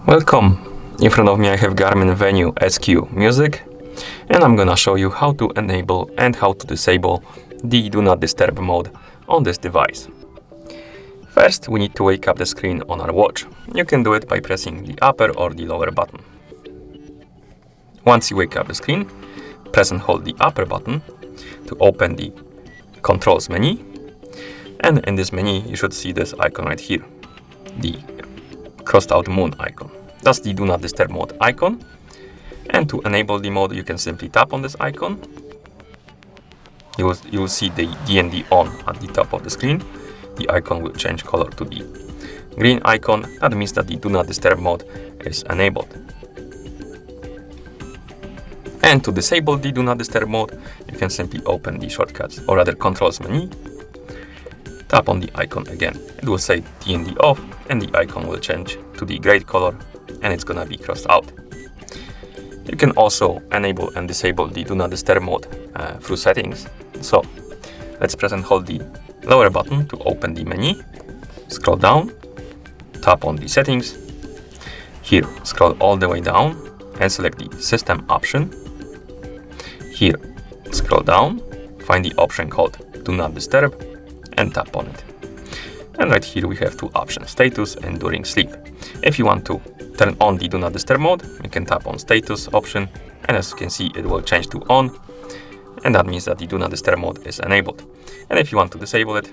Welcome! In front of me I have GARMIN Venu Sq music, and I'm gonna show you how to enable and how to disable the Do Not Disturb mode on this device. First, we need to wake up the screen on our watch. You can do it by pressing the upper or the lower button. Once you wake up the screen, press and hold the upper button to open the controls menu, and in this menu you should see this icon right here, the crossed out moon icon. That's the Do Not Disturb mode icon, and to enable the mode you can simply tap on this icon. You will see the DND on at the top of the screen. The icon will change color to the green icon. That means that the Do Not Disturb mode is enabled. And to disable the Do Not Disturb mode, you can simply open the shortcuts or other controls menu. Tap on the icon again. It will say DND off, and the icon will change to the gray color, and it's gonna be crossed out. You can also enable and disable the Do Not Disturb mode through settings. So let's press and hold the lower button to open the menu. Scroll down, tap on the settings. Here, scroll all the way down and select the system option. Here, scroll down, find the option called Do Not Disturb and tap on it. And right here we have two options, status and during sleep. If you want to turn on the Do Not Disturb mode, you can tap on status option, and as you can see it will change to on, and that means that the Do Not Disturb mode is enabled. And if you want to disable it,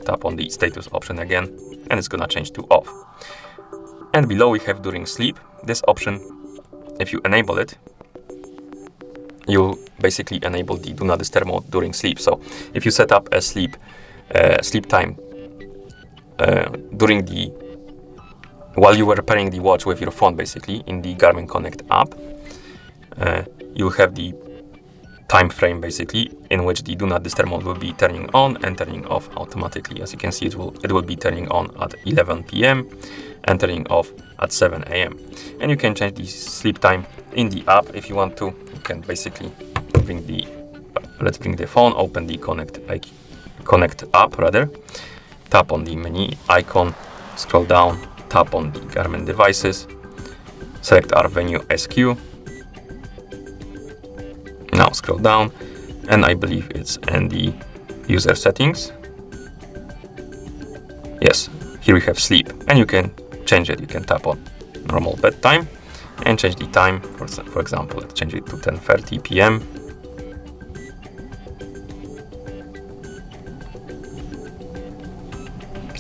tap on the status option again, and it's gonna change to off. And below we have during sleep. This option, if you enable it, you'll basically enable the Do Not Disturb mode during sleep. So if you set up a sleep time while you were pairing the watch with your phone, basically in the Garmin Connect app, you'll have the time frame basically in which the Do Not Disturb mode will be turning on and turning off automatically. As you can see, it will be turning on at 11 p.m. and turning off at 7 a.m. And you can change the sleep time in the app if you want to. You can basically let's bring the phone, open the Connect app rather, tap on the menu icon, scroll down, tap on the Garmin devices, select our Venu Sq. Now scroll down, and I believe it's in the user settings. Yes, here we have sleep, and you can change it. You can tap on normal bedtime and change the time. For example, let's change it to 10:30 p.m.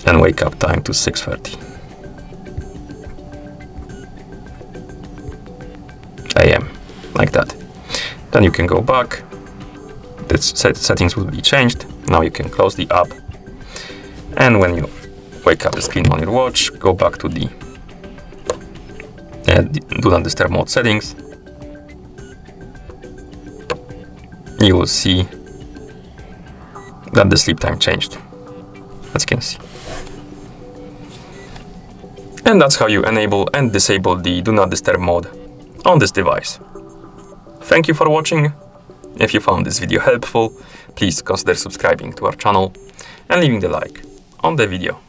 and wake up time to 6:30 a.m. like that. Then you can go back. The settings will be changed. Now you can close the app, and when you wake up the screen on your watch, go back to the Do Not Disturb mode settings. You will see that the sleep time changed, as you can see. And that's how you enable and disable the Do Not Disturb mode on this device. Thank you for watching. If you found this video helpful, please consider subscribing to our channel and leaving the like on the video.